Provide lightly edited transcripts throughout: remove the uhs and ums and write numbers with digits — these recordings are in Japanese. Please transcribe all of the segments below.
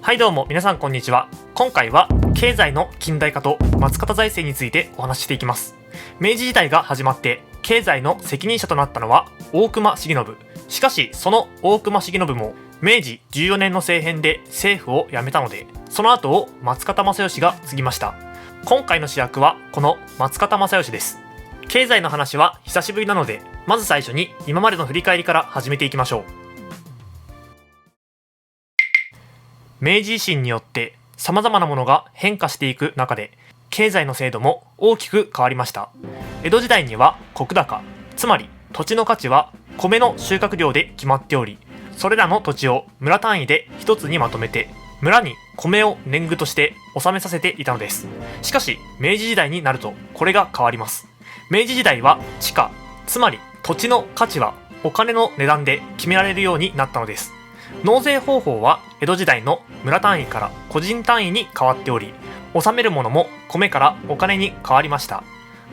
はいどうも皆さんこんにちは。今回は経済の近代化と松方財政についてお話ししていきます。明治時代が始まって経済の責任者となったのは大隈重信。しかしその大隈重信も明治14年の政変で政府を辞めたので、その後を松方正義が継ぎました。今回の主役はこの松方正義です。経済の話は久しぶりなので、まず最初に今までの振り返りから始めていきましょう。明治維新によって様々なものが変化していく中で、経済の制度も大きく変わりました。江戸時代には石高、つまり土地の価値は米の収穫量で決まっており、それらの土地を村単位で一つにまとめて、村に米を年貢として納めさせていたのです。しかし明治時代になるとこれが変わります。明治時代は地価、つまり土地の価値はお金の値段で決められるようになったのです。納税方法は江戸時代の村単位から個人単位に変わっており、納めるものも米からお金に変わりました。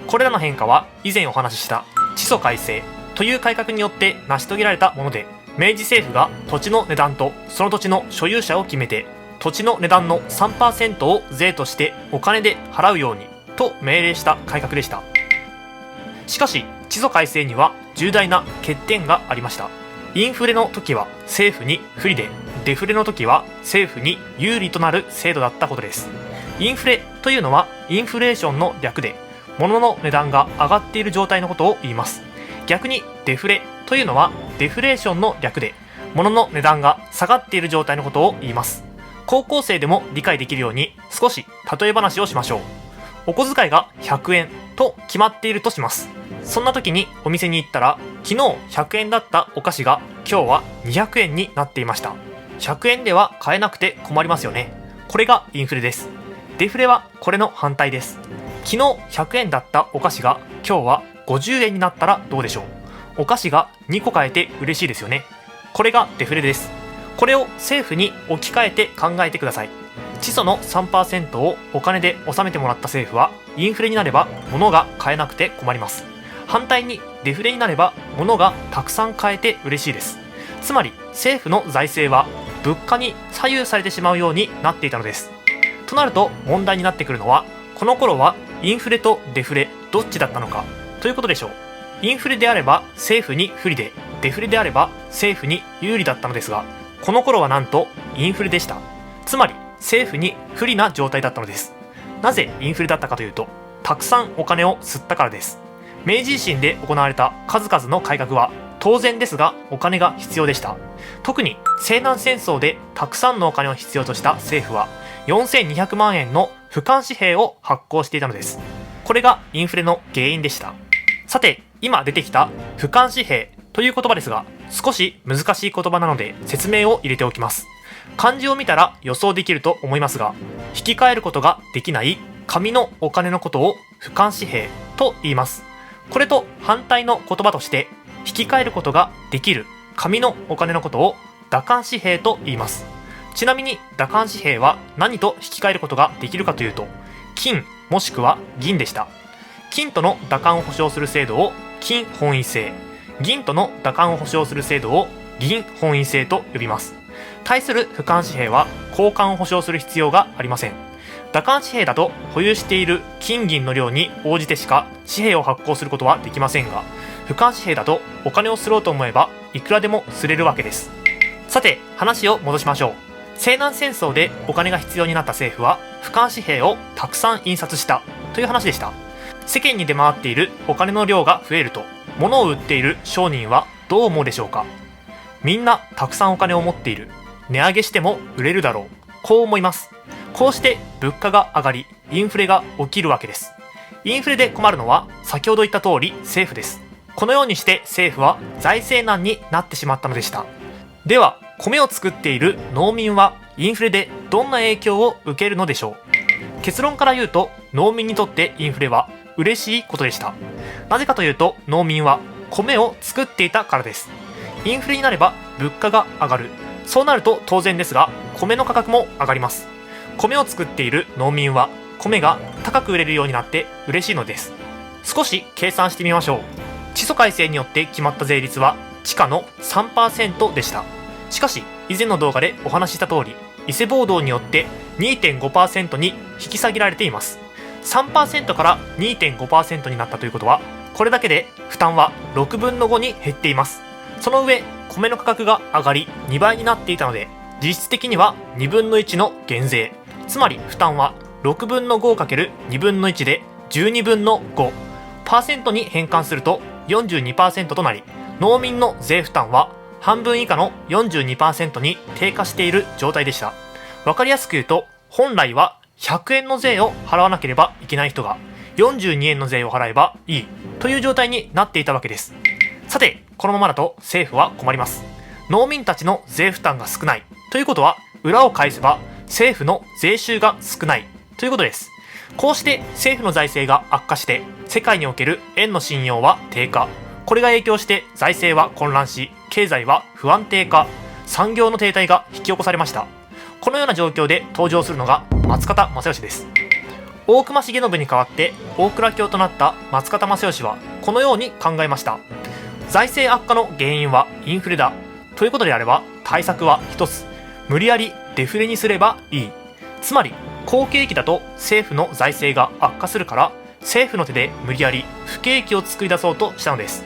これらの変化は以前お話しした地租改正という改革によって成し遂げられたもので、明治政府が土地の値段とその土地の所有者を決めて、土地の値段の 3% を税としてお金で払うようにと命令した改革でした。しかし地租改正には重大な欠点がありました。インフレの時は政府に不利で、デフレの時は政府に有利となる制度だったことです。インフレというのはインフレーションの略で、物の値段が上がっている状態のことを言います。逆にデフレというのはデフレーションの略で、物の値段が下がっている状態のことを言います。高校生でも理解できるように少し例え話をしましょう。お小遣いが100円と決まっているとします。そんな時にお店に行ったら、昨日100円だったお菓子が今日は200円になっていました。100円では買えなくて困りますよね。これがインフレです。デフレはこれの反対です。昨日100円だったお菓子が今日は50円になったらどうでしょう。お菓子が2個買えて嬉しいですよね。これがデフレです。これを政府に置き換えて考えてください。地租の 3% をお金で納めてもらった政府は、インフレになれば物が買えなくて困ります。反対にデフレになれば物がたくさん買えて嬉しいです。つまり政府の財政は物価に左右されてしまうようになっていたのです。となると問題になってくるのは、この頃はインフレとデフレどっちだったのかということでしょう。インフレであれば政府に不利で、デフレであれば政府に有利だったのですが、この頃はなんとインフレでした。つまり政府に不利な状態だったのです。なぜインフレだったかというと、たくさんお金を吸ったからです。明治維新で行われた数々の改革は当然ですがお金が必要でした。特に西南戦争でたくさんのお金を必要とした政府は4200万円の俯瞰紙幣を発行していたのです。これがインフレの原因でした。さて、今出てきた俯瞰紙幣という言葉ですが、少し難しい言葉なので説明を入れておきます。漢字を見たら予想できると思いますが、引き換えることができない紙のお金のことを俯瞰紙幣と言います。これと反対の言葉として、引き換えることができる紙のお金のことを打漢紙幣と言います。ちなみに打漢紙幣は何と引き換えることができるかというと、金もしくは銀でした。金との打漢を保証する制度を金本位制、銀との打漢を保証する制度を銀本位制と呼びます。対する俯瞰紙幣は交換を保証する必要がありません。打漢紙幣だと保有している金銀の量に応じてしか紙幣を発行することはできませんが、俯瞰紙幣だとお金を刷ろうと思えばいくらでも刷れるわけです。さて、話を戻しましょう。西南戦争でお金が必要になった政府は俯瞰紙幣をたくさん印刷したという話でした。世間に出回っているお金の量が増えると、物を売っている商人はどう思うでしょうか。みんなたくさんお金を持っている、値上げしても売れるだろう、こう思います。こうして物価が上がり、インフレが起きるわけです。インフレで困るのは先ほど言った通り政府です。このようにして政府は財政難になってしまったのでした。では、米を作っている農民はインフレでどんな影響を受けるのでしょう。結論から言うと、農民にとってインフレは嬉しいことでした。なぜかというと、農民は米を作っていたからです。インフレになれば物価が上がる。そうなると当然ですが、米の価格も上がります。米を作っている農民は米が高く売れるようになって嬉しいのです。少し計算してみましょう。地租改正によって決まった税率は地価の 3% でした。しかし以前の動画でお話しした通り、伊勢暴動によって 2.5% に引き下げられています。3% から 2.5% になったということは、これだけで負担は6分の5に減っています。その上、米の価格が上がり2倍になっていたので、実質的には2分の1の減税。つまり負担は6分の 5×2 分の1で12分の5%に変換すると 42% となり、農民の税負担は半分以下の 42% に低下している状態でした。わかりやすく言うと、本来は100円の税を払わなければいけない人が42円の税を払えばいいという状態になっていたわけです。さて、このままだと政府は困ります。農民たちの税負担が少ないということは、裏を返せば政府の税収が少ないということです。こうして政府の財政が悪化して、世界における円の信用は低下。これが影響して財政は混乱し、経済は不安定化、産業の停滞が引き起こされました。このような状況で登場するのが松方正義です。大隈重信に代わって大蔵卿となった松方正義はこのように考えました。財政悪化の原因はインフレだということであれば、対策は一つ、無理やりデフレにすればいい。つまり好景気だと政府の財政が悪化するから、政府の手で無理やり不景気を作り出そうとしたのです。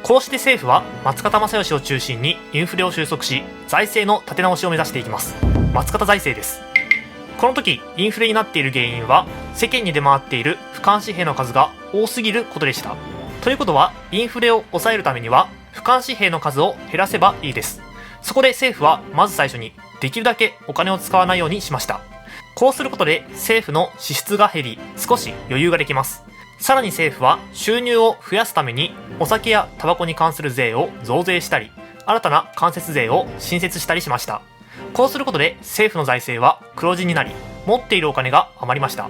こうして政府は松方正義を中心にインフレを収束し、財政の立て直しを目指していきます。松方財政です。この時インフレになっている原因は、世間に出回っている不換紙幣の数が多すぎることでした。ということは、インフレを抑えるためには不換紙幣の数を減らせばいいです。そこで政府はまず最初にできるだけお金を使わないようにしました。こうすることで政府の支出が減り、少し余裕ができます。さらに政府は収入を増やすために、お酒やタバコに関する税を増税したり、新たな間接税を新設したりしました。こうすることで政府の財政は黒字になり、持っているお金が余りました。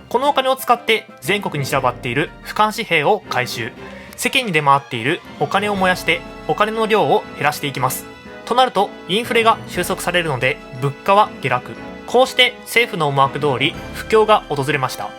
このお金を使って全国に散らばっている不換紙幣を回収、世間に出回っているお金を燃やしてお金の量を減らしていきます。となるとインフレが収束されるので、物価は下落。こうして政府の思惑通り不況が訪れました。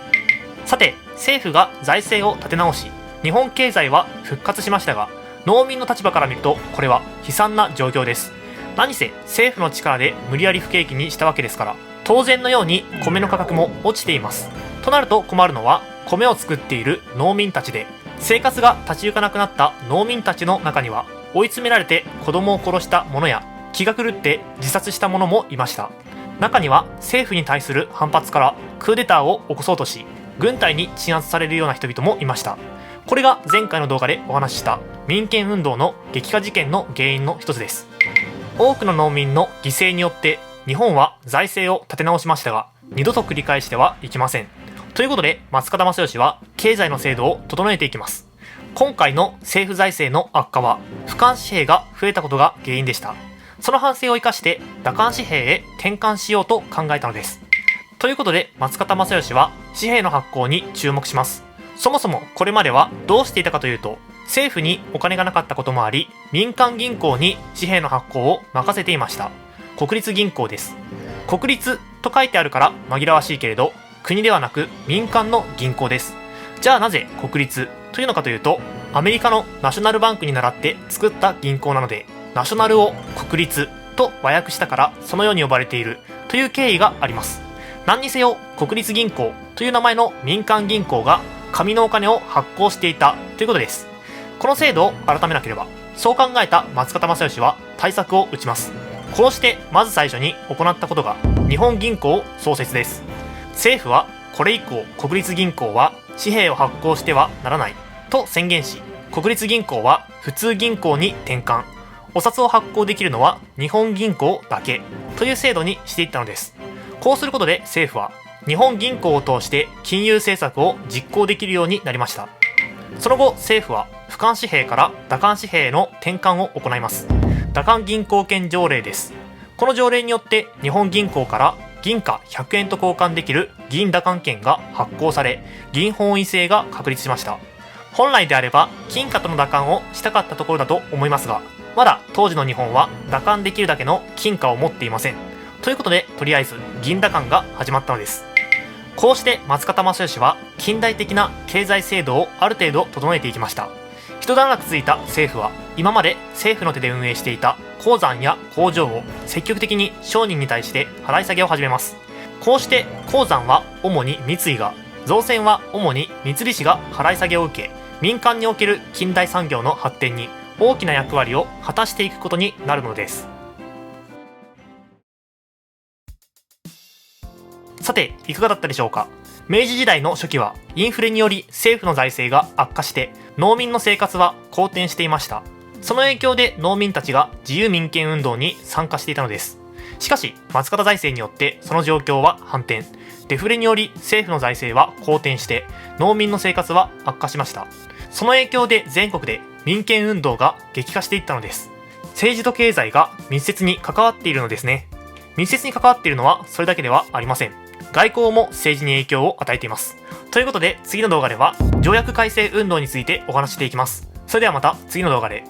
さて、政府が財政を立て直し、日本経済は復活しましたが、農民の立場から見るとこれは悲惨な状況です。何せ政府の力で無理やり不景気にしたわけですから、当然のように米の価格も落ちています。となると困るのは、米を作っている農民たちで、生活が立ち行かなくなった農民たちの中には、追い詰められて子供を殺した者や、気が狂って自殺した者もいました。中には政府に対する反発からクーデターを起こそうとし、軍隊に鎮圧されるような人々もいました。これが前回の動画でお話しした民権運動の激化事件の原因の一つです。多くの農民の犠牲によって日本は財政を立て直しましたが、二度と繰り返してはいけません。ということで、松方正義は経済の制度を整えていきます。今回の政府財政の悪化は、不換紙幣が増えたことが原因でした。その反省を生かして打換紙幣へ転換しようと考えたのです。ということで、松方正義は紙幣の発行に注目します。そもそもこれまではどうしていたかというと、政府にお金がなかったこともあり、民間銀行に紙幣の発行を任せていました。国立銀行です。国立と書いてあるから紛らわしいけれど、国ではなく民間の銀行です。じゃあなぜ国立というのかというと、アメリカのナショナルバンクに倣って作った銀行なので、ナショナルを国立と和訳したからそのように呼ばれているという経緯があります。何にせよ国立銀行という名前の民間銀行が紙のお金を発行していたということです。この制度を改めなければ、そう考えた松方正義は対策を打ちます。こうしてまず最初に行ったことが日本銀行創設です。政府はこれ以降国立銀行は紙幣を発行してはならないと宣言し、国立銀行は普通銀行に転換、お札を発行できるのは日本銀行だけという制度にしていったのです。こうすることで政府は日本銀行を通して金融政策を実行できるようになりました。その後政府は不換紙幣から打換紙幣への転換を行います。打換銀行券条例です。この条例によって日本銀行から銀貨100円と交換できる銀打換券が発行され、銀本位制が確立しました。本来であれば金貨との打換をしたかったところだと思いますが、まだ当時の日本は打換できるだけの金貨を持っていません。ということで、とりあえず銀打換が始まったのです。こうして松方正義は近代的な経済制度をある程度整えていきました。一段落ついた政府は今まで政府の手で運営していた鉱山や工場を積極的に商人に対して払い下げを始めます。こうして鉱山は主に三井が、造船は主に三菱が払い下げを受け、民間における近代産業の発展に大きな役割を果たしていくことになるのです。さて、いかがだったでしょうか。明治時代の初期はインフレにより政府の財政が悪化して農民の生活は好転していました。その影響で農民たちが自由民権運動に参加していたのです。しかし松方財政によってその状況は反転、デフレにより政府の財政は好転して農民の生活は悪化しました。その影響で全国で民権運動が激化していったのです。政治と経済が密接に関わっているのですね。密接に関わっているのはそれだけではありません。外交も政治に影響を与えています。ということで次の動画では条約改正運動についてお話していきます。それではまた次の動画で。